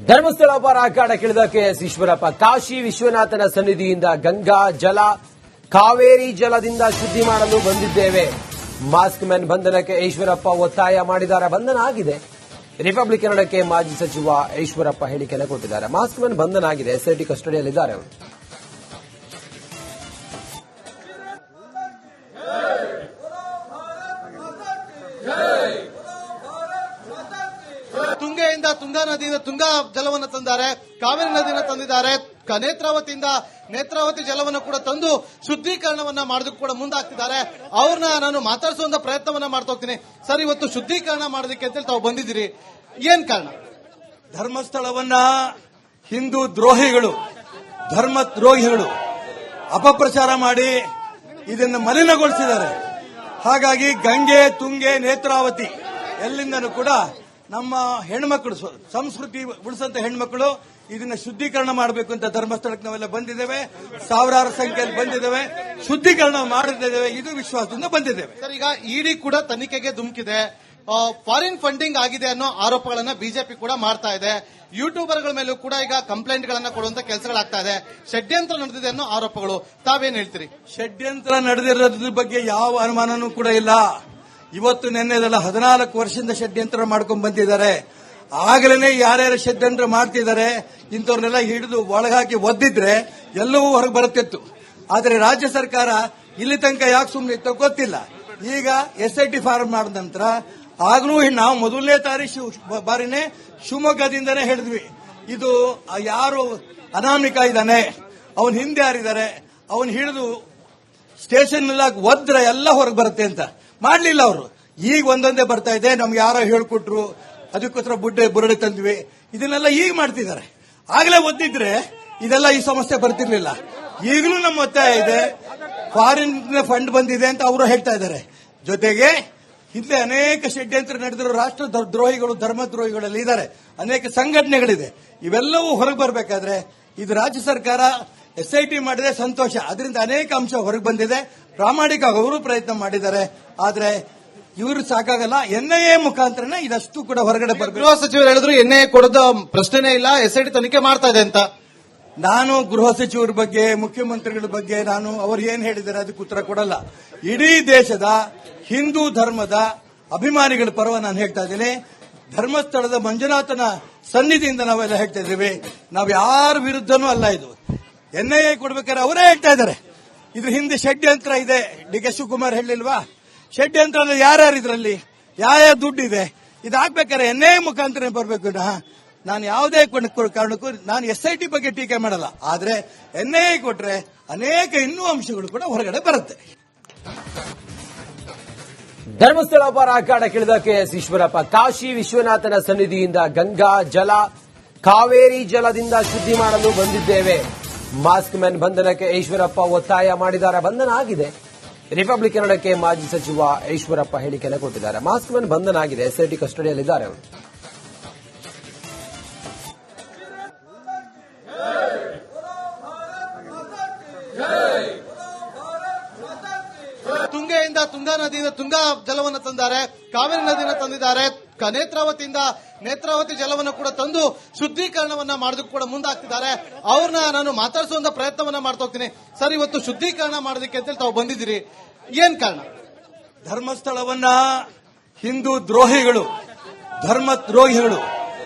ಧರ್ಮಸ್ಥಳ ಅಪಾರ ಅಖಾಡಕ್ಕಿಳಿದ ಕೆಎಸ್ ಈಶ್ವರಪ್ಪ. ಕಾಶಿ ವಿಶ್ವನಾಥನ ಸನ್ನಿಧಿಯಿಂದ ಗಂಗಾ ಜಲ, ಕಾವೇರಿ ಜಲದಿಂದ ಶುದ್ಧಿ ಮಾಡಲು ಬಂದಿದ್ದೇವೆ. ಮಾಸ್ಕ್ ಮ್ಯಾನ್ ಬಂಧನಕ್ಕೆ ಈಶ್ವರಪ್ಪ ಒತ್ತಾಯ ಮಾಡಿದ್ದಾರೆ. ಬಂಧನ ಆಗಿದೆ. ರಿಪಬ್ಲಿಕ್ ಕನ್ನಡಕ್ಕೆ ಮಾಜಿ ಸಚಿವ ಈಶ್ವರಪ್ಪ ಹೇಳಿಕೆಯನ್ನು ಕೊಟ್ಟಿದ್ದಾರೆ. ಮಾಸ್ಕ್ ಮ್ಯಾನ್ ಬಂಧನ ಆಗಿದೆ. ಎಸ್ಐಟಿ ಕಸ್ಟಡಿಯಲ್ಲಿದ್ದಾರೆ ಅವರು. ತುಂಗೆಯಿಂದ ತುಂಗಾ ನದಿಯಿಂದ ತುಂಗಾ ಜಲವನ್ನು ತಂದಿದ್ದಾರೆ. ಕಾವೇರಿ ನದಿಯನ್ನು ತಂದಿದ್ದಾರೆ. ನೇತ್ರಾವತಿಯಿಂದ ನೇತ್ರಾವತಿ ಜಲವನ್ನು ಕೂಡ ತಂದು ಶುದ್ಧೀಕರಣವನ್ನ ಮಾಡೋದಕ್ಕೆ ಕೂಡ ಮುಂದಾಗ್ತಿದ್ದಾರೆ. ಅವ್ರನ್ನ ನಾನು ಮಾತಾಡಿಸುವಂತ ಪ್ರಯತ್ನವನ್ನ ಮಾಡ್ತಾ ಹೋಗ್ತೀನಿ. ಸರ್, ಇವತ್ತು ಶುದ್ಧೀಕರಣ ಮಾಡೋದಕ್ಕೆ ಅಂತೇಳಿ ತಾವು ಬಂದಿದ್ದೀರಿ, ಏನ್ ಕಾರಣ? ಧರ್ಮಸ್ಥಳವನ್ನ ಹಿಂದೂ ದ್ರೋಹಿಗಳು, ಧರ್ಮ ದ್ರೋಹಿಗಳು ಅಪಪ್ರಚಾರ ಮಾಡಿ ಇದನ್ನು ಮಲಿನಗೊಳಿಸಿದ್ದಾರೆ. ಹಾಗಾಗಿ ಗಂಗೆ, ತುಂಗೆ, ನೇತ್ರಾವತಿ ಎಲ್ಲಿಂದನೂ ಕೂಡ ನಮ್ಮ ಹೆಣ್ಮಕ್ಳು, ಸಂಸ್ಕೃತಿ ಉಳಿಸಂತ ಹೆಣ್ಮಕ್ಳು ಇದನ್ನ ಶುದ್ಧೀಕರಣ ಮಾಡಬೇಕು ಅಂತ ಧರ್ಮಸ್ಥಳಕ್ಕೆ ನಾವೆಲ್ಲ ಬಂದಿದ್ದೇವೆ. ಸಾವಿರಾರು ಸಂಖ್ಯೆಯಲ್ಲಿ ಬಂದಿದ್ದೇವೆ. ಶುದ್ಧೀಕರಣ ಮಾಡಿದ್ದೇವೆ. ಇದು ವಿಶ್ವಾಸದಿಂದ ಬಂದಿದ್ದೇವೆ. ಸರ್, ಈಗ ಇಡಿ ಕೂಡ ತನಿಖೆಗೆ ಧುಮುಕಿದೆ. ಫಾರಿನ್ ಫಂಡಿಂಗ್ ಆಗಿದೆ ಅನ್ನೋ ಆರೋಪಗಳನ್ನ ಬಿಜೆಪಿ ಕೂಡ ಮಾಡ್ತಾ ಇದೆ. ಯೂಟ್ಯೂಬರ್ಗಳ ಮೇಲೂ ಕೂಡ ಈಗ ಕಂಪ್ಲೇಂಟ್ ಗಳನ್ನ ಕೊಡುವಂತ ಕೆಲಸಗಳಾಗ್ತಾ ಇದೆ. ಷಡ್ಯಂತ್ರ ನಡೆದಿದೆ ಅನ್ನೋ ಆರೋಪಗಳು. ತಾವೇನ್ ಹೇಳ್ತೀರಿ? ಷಡ್ಯಂತ್ರ ನಡೆದಿರೋದ್ರ ಬಗ್ಗೆ ಯಾವ ಅನುಮಾನನೂ ಕೂಡ ಇಲ್ಲ. ಇವತ್ತು ನಿನ್ನೆದೆಲ್ಲ 14 ವರ್ಷದಿಂದ ಷಡ್ಯಂತ್ರ ಮಾಡ್ಕೊಂಡು ಬಂದಿದ್ದಾರೆ. ಆಗಲೇ ಯಾರ್ಯಾರು ಷಡ್ಯಂತ್ರ ಮಾಡ್ತಿದ್ದಾರೆ ಇಂಥವ್ರನ್ನೆಲ್ಲ ಹಿಡಿದು ಒಳಗಾಕಿ ಒದ್ದಿದ್ರೆ ಎಲ್ಲವೂ ಹೊರಗೆ ಬರುತ್ತಿತ್ತು. ಆದರೆ ರಾಜ್ಯ ಸರ್ಕಾರ ಇಲ್ಲಿ ತನಕ ಯಾಕೆ ಸುಮ್ಮನೆ ಇತ್ತು ಗೊತ್ತಿಲ್ಲ. ಈಗ ಎಸ್ಐಟಿ ಫಾರ್ಮ್ ಮಾಡಿದ ನಂತರ ಆಗಲೂ ನಾವು ಮೊದಲನೇ ಬಾರಿನೇ ಶಿವಮೊಗ್ಗದಿಂದನೇ ಹೇಳಿದ್ವಿ, ಇದು ಯಾರು ಅನಾಮಿಕ ಇದ್ದಾನೆ, ಅವನ್ ಹಿಂದೆ ಯಾರಿದ್ದಾರೆ, ಅವನ್ ಹಿಡಿದು ಸ್ಟೇಷನ್ ಒದ್ರೆ ಎಲ್ಲ ಹೊರಗೆ ಬರುತ್ತೆ ಅಂತ ಮಾಡ್ಲಿಲ್ಲ ಅವರು. ಈಗ ಒಂದೊಂದೇ ಬರ್ತಾ ಇದೆ. ನಮ್ಗೆ ಯಾರೋ ಹೇಳ್ಕೊಟ್ರು, ಅದಕ್ಕೋಸ್ಕರ ಬುರುಡೆ ತಂದ್ವಿ, ಇದನ್ನೆಲ್ಲ ಈಗ ಮಾಡ್ತಿದ್ದಾರೆ. ಆಗಲೇ ಒದ್ದಿದ್ರೆ ಇದೆಲ್ಲ ಈ ಸಮಸ್ಯೆ ಬರ್ತಿರ್ಲಿಲ್ಲ. ಈಗಲೂ ನಮ್ಮ ಒತ್ತಾಯ ಇದೆ. ಫಾರಿನ್ ಫಂಡ್ ಬಂದಿದೆ ಅಂತ ಅವರು ಹೇಳ್ತಾ ಇದ್ದಾರೆ. ಜೊತೆಗೆ ಹಿಂದೆ ಅನೇಕ ಷಡ್ಯಂತ್ರ ನಡೆದಿರೋ ರಾಷ್ಟ್ರ ದ್ರೋಹಿಗಳು, ಧರ್ಮ ದ್ರೋಹಿಗಳಲ್ಲಿ ಇದ್ದಾರೆ. ಅನೇಕ ಸಂಘಟನೆಗಳಿದೆ. ಇವೆಲ್ಲವೂ ಹೊರಗೆ ಬರಬೇಕಾದ್ರೆ ಇದು ರಾಜ್ಯ ಸರ್ಕಾರ ಎಸ್ಐಟಿ ಮಾಡಿದೆ, ಸಂತೋಷ. ಅದರಿಂದ ಅನೇಕ ಅಂಶ ಹೊರಗೆ ಬಂದಿದೆ. ಪ್ರಾಮಾಣಿಕ ಅವರು ಪ್ರಯತ್ನ ಮಾಡಿದ್ದಾರೆ. ಆದ್ರೆ ಇವರು ಸಾಕಾಗಲ್ಲ. ಎನ್ಐಎ ಮುಖಾಂತರನೇ ಇದಷ್ಟು ಕೂಡ ಹೊರಗಡೆ ಬರಬೇಕು. ಗೃಹ ಸಚಿವರು ಹೇಳಿದ್ರು ಎನ್ಐಎ ಕೊಡೋದ ಪ್ರಶ್ನೆನೇ ಇಲ್ಲ, ಎಸ್ಐಟಿ ತನಿಖೆ ಮಾಡ್ತಾ ಇದೆ ಅಂತ. ನಾನು ಗೃಹ ಸಚಿವರ ಬಗ್ಗೆ, ಮುಖ್ಯಮಂತ್ರಿಗಳ ಬಗ್ಗೆ ನಾನು ಅವರು ಏನ್ ಹೇಳಿದ್ದಾರೆ ಅದಕ್ಕೆ ಉತ್ತರ ಕೊಡಲ್ಲ. ಇಡೀ ದೇಶದ ಹಿಂದೂ ಧರ್ಮದ ಅಭಿಮಾನಿಗಳ ಪರವ ನಾನು ಹೇಳ್ತಾ ಇದ್ದೇನೆ. ಧರ್ಮಸ್ಥಳದ ಮಂಜುನಾಥನ ಸನ್ನಿಧಿಯಿಂದ ನಾವೆಲ್ಲ ಹೇಳ್ತಾ ಇದ್ದೇವೆ. ನಾವು ಯಾರ ವಿರುದ್ಧನೂ ಅಲ್ಲ. ಇದು ಎನ್ಐಎ ಕೊಡ್ಬೇಕಾದ್ರೆ ಅವರೇ ಹೇಳ್ತಾ ಇದ್ದಾರೆ ಇದ್ರ ಹಿಂದೆ ಷಡ್ಯಂತ್ರ ಇದೆ. ಡಿ ಕೆ ಶಿವಕುಮಾರ್ ಹೇಳಿಲ್ವಾ? ಷಡ್ಯಂತ್ರ ಯಾರ್ಯಾರು ಇದರಲ್ಲಿ ಯಾವ ದುಡ್ಡಿದೆ, ಇದಾಗಬೇಕಾದ್ರೆ ಎನ್ಐಎ ಮುಖಾಂತರ ಬರಬೇಕು. ನಾನು ಯಾವುದೇ ಕಾರಣಕ್ಕೂ ನಾನು ಎಸ್ಐಟಿ ಬಗ್ಗೆ ಟೀಕೆ ಮಾಡಲ್ಲ. ಆದ್ರೆ ಎನ್ಐಎ ಕೊಟ್ರೆ ಅನೇಕ ಇನ್ನೂ ಅಂಶಗಳು ಕೂಡ ಹೊರಗಡೆ ಬರುತ್ತೆ. ಧರ್ಮಸ್ಥಳ ಅಪಾರ ಅಖಾಡಕ್ಕಿಳಿದ ಕೆಎಸ್ ಈಶ್ವರಪ್ಪ. ಕಾಶಿ ವಿಶ್ವನಾಥನ ಸನ್ನಿಧಿಯಿಂದ ಗಂಗಾ ಜಲ, ಕಾವೇರಿ ಜಲದಿಂದ ಶುದ್ಧಿ ಮಾಡಲು ಬಂದಿದ್ದೇವೆ. ಮಾಸ್ಕ್ ಮ್ಯಾನ್ ಬಂಧನಕ್ಕೆ ಈಶ್ವರಪ್ಪ ಒತ್ತಾಯ ಮಾಡಿದ್ದಾರೆ. ಬಂಧನ ಆಗಿದೆ. ರಿಪಬ್ಲಿಕ್ ಕನ್ನಡಕ್ಕೆ ಮಾಜಿ ಸಚಿವ ಈಶ್ವರಪ್ಪ ಹೇಳಿಕೆಯನ್ನು ಕೊಟ್ಟಿದ್ದಾರೆ. ಮಾಸ್ಕ್ ಮ್ಯಾನ್ ಬಂಧನ ಆಗಿದೆ. ಎಸ್ಐಟಿ ಕಸ್ಟಡಿಯಲ್ಲಿದ್ದಾರೆ ಅವರು. ತುಂಗೆಯಿಂದ ತುಂಗಾ ನದಿಯಿಂದ ತುಂಗಾ ಜಲವನ್ನು ತಂದಿದ್ದಾರೆ. ಕಾವೇರಿ ನದಿಯನ್ನು ತಂದಿದ್ದಾರೆ. ನೇತ್ರಾವತಿಯಿಂದ ನೇತ್ರಾವತಿ ಜಲವನ್ನು ಕೂಡ ತಂದು ಶುದ್ಧೀಕರಣವನ್ನ ಮಾಡೋದಕ್ಕೆ ಕೂಡ ಮುಂದಾಗ್ತಿದ್ದಾರೆ. ಅವ್ರನ್ನ ನಾನು ಮಾತಾಡಿಸುವಂತ ಪ್ರಯತ್ನವನ್ನ ಮಾಡ್ತಾ ಹೋಗ್ತೀನಿ. ಸರ್, ಇವತ್ತು ಶುದ್ಧೀಕರಣ ಮಾಡೋದಕ್ಕೆ ಅಂತೇಳಿ ತಾವು ಬಂದಿದ್ದೀರಿ, ಏನ್ ಕಾರಣ? ಧರ್ಮಸ್ಥಳವನ್ನ ಹಿಂದೂ ದ್ರೋಹಿಗಳು, ಧರ್ಮ ದ್ರೋಹಿಗಳು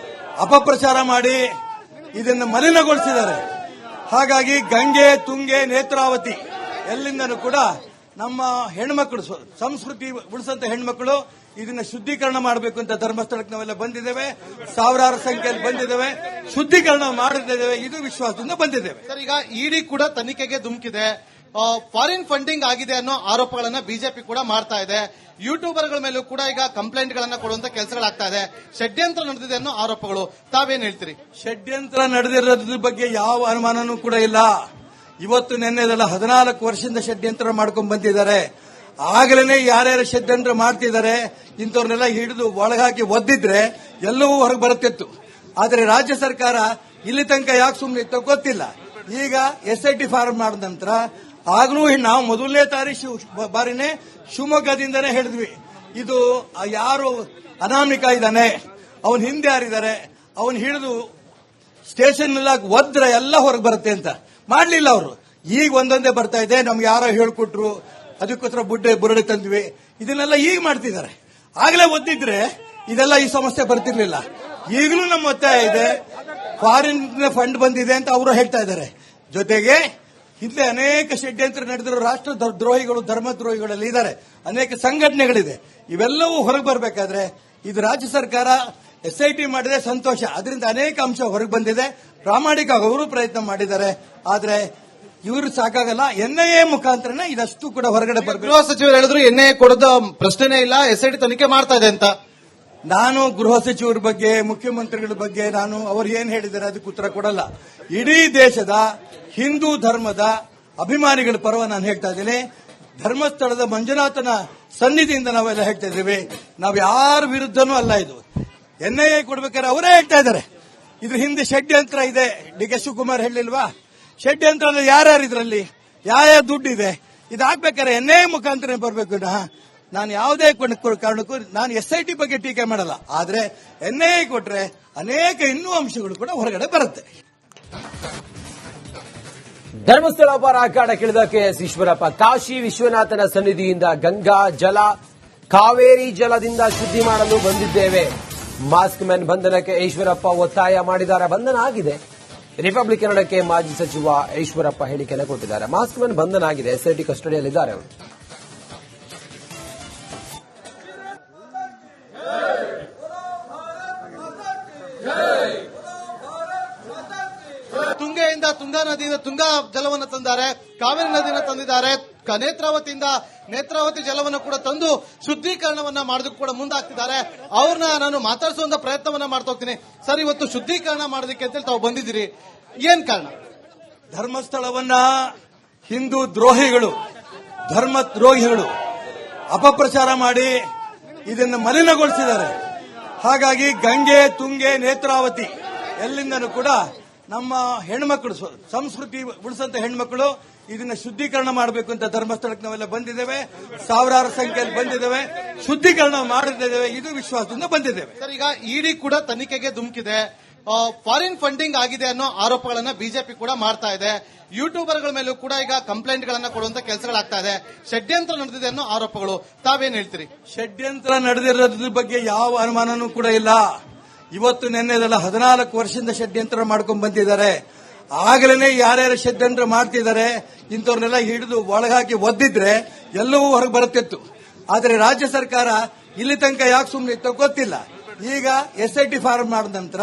ಅಪಪ್ರಚಾರ ಮಾಡಿ ಇದನ್ನು ಮಲಿನಗೊಳಿಸಿದ್ದಾರೆ. ಹಾಗಾಗಿ ಗಂಗೆ, ತುಂಗೆ, ನೇತ್ರಾವತಿ ಎಲ್ಲಿಂದನೂ ಕೂಡ ನಮ್ಮ ಹೆಣ್ಮಕ್ಳು, ಸಂಸ್ಕೃತಿ ಉಳಿಸಂತ ಹೆಣ್ಮಕ್ಳು ಇದನ್ನ ಶುದ್ಧೀಕರಣ ಮಾಡಬೇಕು ಅಂತ ಧರ್ಮಸ್ಥಳಕ್ಕೆ ನಾವೆಲ್ಲ ಬಂದಿದ್ದೇವೆ. ಸಾವಿರಾರು ಸಂಖ್ಯೆಯಲ್ಲಿ ಬಂದಿದ್ದೇವೆ. ಶುದ್ಧೀಕರಣ ಮಾಡಿದ್ದೇವೆ. ಇದು ವಿಶ್ವಾಸದಿಂದ ಬಂದಿದ್ದೇವೆ. ಸರ್, ಈಗ ಇಡಿ ಕೂಡ ತನಿಖೆಗೆ ಧುಮುಕಿದೆ. ಫಾರಿನ್ ಫಂಡಿಂಗ್ ಆಗಿದೆ ಅನ್ನೋ ಆರೋಪಗಳನ್ನ ಬಿಜೆಪಿ ಕೂಡ ಮಾಡ್ತಾ ಇದೆ. ಯೂಟ್ಯೂಬರ್ಗಳ ಮೇಲೂ ಕೂಡ ಈಗ ಕಂಪ್ಲೇಂಟ್ ಗಳನ್ನ ಕೊಡುವಂತ ಕೆಲಸಗಳಾಗ್ತಾ ಇದೆ. ಷಡ್ಯಂತ್ರ ನಡೆದಿದೆ ಅನ್ನೋ ಆರೋಪಗಳು. ತಾವೇನ್ ಹೇಳ್ತೀರಿ? ಷಡ್ಯಂತ್ರ ನಡೆದಿರೋದ್ರ ಬಗ್ಗೆ ಯಾವ ಅನುಮಾನನೂ ಕೂಡ ಇಲ್ಲ. ಇವತ್ತು ನಿನ್ನೆದೆಲ್ಲ 14 ವರ್ಷದಿಂದ ಷಡ್ಯಂತ್ರ ಮಾಡ್ಕೊಂಡು ಬಂದಿದ್ದಾರೆ. ಆಗಲೇ ಯಾರ್ಯಾರು ಷಡ್ಯಂತ್ರ ಮಾಡ್ತಿದ್ದಾರೆ ಇಂಥವ್ರನ್ನೆಲ್ಲ ಹಿಡಿದು ಒಳಗಾಕಿ ಒದ್ದಿದ್ರೆ ಎಲ್ಲವೂ ಹೊರಗೆ ಬರುತ್ತಿತ್ತು. ಆದರೆ ರಾಜ್ಯ ಸರ್ಕಾರ ಇಲ್ಲಿ ತನಕ ಯಾಕೆ ಸುಮ್ಮನೆ ಇತ್ತು ಗೊತ್ತಿಲ್ಲ. ಈಗ ಎಸ್ಐಟಿ ಫಾರ್ಮ್ ಮಾಡಿದ ನಂತರ ಆಗಲೂ ನಾವು ಮೊದಲನೇ ಬಾರಿನೇ ಶಿವಮೊಗ್ಗದಿಂದನೇ ಹೇಳಿದ್ವಿ, ಇದು ಯಾರು ಅನಾಮಿಕ ಇದ್ದಾನೆ, ಅವನ್ ಹಿಂದೆ ಯಾರಿದ್ದಾರೆ, ಅವನ್ ಹಿಡಿದು ಸ್ಟೇಷನ್ ಒದ್ರೆ ಎಲ್ಲ ಹೊರಗೆ ಬರುತ್ತೆ ಅಂತ ಮಾಡ್ಲಿಲ್ಲ ಅವರು. ಈಗ ಒಂದೊಂದೇ ಬರ್ತಾ ಇದೆ. ನಮ್ಗೆ ಯಾರೋ ಹೇಳ್ಕೊಟ್ರು, ಅದಕ್ಕೋಸ್ಕರ ಬುರುಡೆ ತಂದ್ವಿ, ಇದನ್ನೆಲ್ಲ ಈಗ ಮಾಡ್ತಿದ್ದಾರೆ. ಆಗಲೇ ಒದ್ದಿದ್ರೆ ಇದೆಲ್ಲ ಈ ಸಮಸ್ಯೆ ಬರ್ತಿರ್ಲಿಲ್ಲ. ಈಗಲೂ ನಮ್ಮ ಒತ್ತಾಯ ಇದೆ. ಫಾರಿನ್ ಫಂಡ್ ಬಂದಿದೆ ಅಂತ ಅವರು ಹೇಳ್ತಾ ಇದ್ದಾರೆ. ಜೊತೆಗೆ ಹಿಂದೆ ಅನೇಕ ಷಡ್ಯಂತ್ರ ನಡೆದಿರೋ ರಾಷ್ಟ್ರ ದ್ರೋಹಿಗಳು, ಧರ್ಮ ದ್ರೋಹಿಗಳಲ್ಲಿ ಇದ್ದಾರೆ, ಅನೇಕ ಸಂಘಟನೆಗಳಿದೆ. ಇವೆಲ್ಲವೂ ಹೊರಗೆ ಬರಬೇಕಾದ್ರೆ ಇದು ರಾಜ್ಯ ಸರ್ಕಾರ SIT ಮಾಡಿದೆ, ಸಂತೋಷ. ಅದರಿಂದ ಅನೇಕ ಅಂಶ ಹೊರಗೆ ಬಂದಿದೆ. ಪ್ರಾಮಾಣಿಕ ಅವರು ಪ್ರಯತ್ನ ಮಾಡಿದ್ದಾರೆ. ಆದ್ರೆ ಇವರು ಸಾಕಾಗಲ್ಲ. NIA ಮುಖಾಂತರನೇ ಇದಷ್ಟು ಕೂಡ ಹೊರಗಡೆ ಬರಬೇಕು. ಗೃಹ ಸಚಿವರು ಹೇಳಿದ್ರು NIA ಕೊಡೋದ ಪ್ರಶ್ನೆನೇ ಇಲ್ಲ, SIT ತನಿಖೆ ಮಾಡ್ತಾ ಇದೆ ಅಂತ. ನಾನು ಗೃಹ ಸಚಿವರ ಬಗ್ಗೆ, ಮುಖ್ಯಮಂತ್ರಿಗಳ ಬಗ್ಗೆ ನಾನು ಅವರು ಏನ್ ಹೇಳಿದ್ದಾರೆ ಅದಕ್ಕೆ ಉತ್ತರ ಕೊಡಲ್ಲ. ಇಡೀ ದೇಶದ ಹಿಂದೂ ಧರ್ಮದ ಅಭಿಮಾನಿಗಳ ಪರವ ನಾನು ಹೇಳ್ತಾ ಇದ್ದೀನಿ. ಧರ್ಮಸ್ಥಳದ ಮಂಜುನಾಥನ ಸನ್ನಿಧಿಯಿಂದ ನಾವೆಲ್ಲ ಹೇಳ್ತಾ ಇದ್ದೀವಿ. ನಾವು ಯಾರ ವಿರುದ್ಧನೂ ಅಲ್ಲ. ಇದು NIA ಕೊಡ್ಬೇಕಾದ್ರೆ ಅವರೇ ಹೇಳ್ತಾ ಇದ್ದಾರೆ ಇದ್ರ ಹಿಂದೆ ಷಡ್ಯಂತ್ರ ಇದೆ. DK ಶಿವಕುಮಾರ್ ಹೇಳಿಲ್ವಾ? ಷಡ್ಯಂತ್ರ ಅಂದ್ರೆ ಯಾರ್ಯಾರು ಇದರಲ್ಲಿ ಯಾವ ದುಡ್ಡಿದೆ, ಇದಾಗಬೇಕಾದ್ರೆ NIA ಮುಖಾಂತರ ಬರಬೇಕು. ನಾನು ಯಾವುದೇ ಕಾರಣಕ್ಕೂ ನಾನು SIT ಬಗ್ಗೆ ಟೀಕೆ ಮಾಡಲ್ಲ. ಆದ್ರೆ NIA ಕೊಟ್ರೆ ಅನೇಕ ಇನ್ನೂ ಅಂಶಗಳು ಕೂಡ ಹೊರಗಡೆ ಬರುತ್ತೆ. ಧರ್ಮಸ್ಥಳ ಅಪರ ಅಖಾಡಕ್ಕಿಳಿದ KS ಈಶ್ವರಪ್ಪ, ಕಾಶಿ ವಿಶ್ವನಾಥನ ಸನ್ನಿಧಿಯಿಂದ ಗಂಗಾ ಜಲ, ಕಾವೇರಿ ಜಲದಿಂದ ಶುದ್ಧಿ ಮಾಡಲು ಬಂದಿದ್ದೇವೆ. ಮಾಸ್ಕ್ ಮ್ಯಾನ್ ಬಂಧನಕ್ಕೆ ಈಶ್ವರಪ್ಪ ಒತ್ತಾಯ ಮಾಡಿದ್ದಾರೆ. ಬಂಧನ ಆಗಿದೆ. ರಿಪಬ್ಲಿಕ್ ಕನ್ನಡಕ್ಕೆ ಮಾಜಿ ಸಚಿವ ಈಶ್ವರಪ್ಪ ಹೇಳಿಕೆಯನ್ನು ಕೊಟ್ಟಿದ್ದಾರೆ. ಮಾಸ್ಕ್ ಮ್ಯಾನ್ ಬಂಧನ ಆಗಿದೆ, SIT ಕಸ್ಟಡಿಯಲ್ಲಿದ್ದಾರೆ ಅವರು. ತುಂಗೆಯಿಂದ ತುಂಗಾ ನದಿಯಿಂದ ತುಂಗಾ ಜಲವನ್ನು ತಂದಿದ್ದಾರೆ, ಕಾವೇರಿ ನದಿಯನ್ನು ತಂದಿದ್ದಾರೆ. ನೇತ್ರಾವತಿಯಿಂದ ನೇತ್ರಾವತಿ ಜಲವನ್ನು ಕೂಡ ತಂದು ಶುದ್ಧೀಕರಣವನ್ನ ಮಾಡೋದಕ್ಕೆ ಕೂಡ ಮುಂದಾಗ್ತಿದ್ದಾರೆ. ಅವ್ರನ್ನ ನಾನು ಮಾತಾಡಿಸುವಂತ ಪ್ರಯತ್ನವನ್ನ ಮಾಡ್ತಾ ಹೋಗ್ತೀನಿ. ಸರ್, ಇವತ್ತು ಶುದ್ಧೀಕರಣ ಮಾಡೋದಕ್ಕೆ ಅಂತೇಳಿ ತಾವು ಬಂದಿದ್ದೀರಿ, ಏನ್ ಕಾರಣ? ಧರ್ಮಸ್ಥಳವನ್ನ ಹಿಂದೂ ದ್ರೋಹಿಗಳು, ಧರ್ಮ ದ್ರೋಹಿಗಳು ಅಪಪ್ರಚಾರ ಮಾಡಿ ಇದನ್ನು ಮಲಿನಗೊಳಿಸಿದ್ದಾರೆ. ಹಾಗಾಗಿ ಗಂಗೆ, ತುಂಗೆ, ನೇತ್ರಾವತಿ ಎಲ್ಲಿಂದನೂ ಕೂಡ ನಮ್ಮ ಹೆಣ್ಮಕ್ಳು, ಸಂಸ್ಕೃತಿ ಉಳಿಸಂತ ಹೆಣ್ಮಕ್ಳು ಇದನ್ನ ಶುದ್ಧೀಕರಣ ಮಾಡಬೇಕು ಅಂತ ಧರ್ಮಸ್ಥಳಕ್ಕೆ ನಾವೆಲ್ಲ ಬಂದಿದ್ದೇವೆ. ಸಾವಿರಾರು ಸಂಖ್ಯೆಯಲ್ಲಿ ಬಂದಿದ್ದೇವೆ, ಶುದ್ಧೀಕರಣ ಮಾಡಿದ್ದೇವೆ. ಇದು ವಿಶ್ವಾಸದಿಂದ ಬಂದಿದ್ದೇವೆ. ಸರ್, ಈಗ ED ಕೂಡ ತನಿಖೆಗೆ ಧುಮುಕಿದೆ. ಫಾರಿನ್ ಫಂಡಿಂಗ್ ಆಗಿದೆ ಅನ್ನೋ ಆರೋಪಗಳನ್ನ ಬಿಜೆಪಿ ಕೂಡ ಮಾಡ್ತಾ ಇದೆ. ಯೂಟ್ಯೂಬರ್ಗಳ ಮೇಲೂ ಕೂಡ ಈಗ ಕಂಪ್ಲೇಂಟ್ ಗಳನ್ನ ಕೊಡುವಂತ ಕೆಲಸಗಳಾಗ್ತಾ ಇದೆ. ಷಡ್ಯಂತ್ರ ನಡೆದಿದೆ ಅನ್ನೋ ಆರೋಪಗಳು, ತಾವೇನ್ ಹೇಳ್ತೀರಿ? ಷಡ್ಯಂತ್ರ ನಡೆದಿರೋದ್ರ ಬಗ್ಗೆ ಯಾವ ಅನುಮಾನನೂ ಕೂಡ ಇಲ್ಲ. ಇವತ್ತು ನಿನ್ನೆದಲ್ಲ 14 ವರ್ಷದಿಂದ ಷಡ್ಯಂತ್ರ ಮಾಡ್ಕೊಂಡು ಬಂದಿದ್ದಾರೆ. ಆಗಲೇ ಯಾರ್ಯಾರು ಷಡ್ಯಂತ್ರ ಮಾಡ್ತಿದ್ದಾರೆ ಇಂಥವ್ರನ್ನೆಲ್ಲ ಹಿಡಿದು ಒಳಗಾಕಿ ಒದ್ದಿದ್ರೆ ಎಲ್ಲವೂ ಹೊರಗೆ ಬರುತ್ತಿತ್ತು. ಆದರೆ ರಾಜ್ಯ ಸರ್ಕಾರ ಇಲ್ಲಿ ತನಕ ಯಾಕೆ ಸುಮ್ಮನೆ ಇತ್ತು ಗೊತ್ತಿಲ್ಲ. ಈಗ SIT ಫಾರ್ಮ್ ಮಾಡಿದ ನಂತರ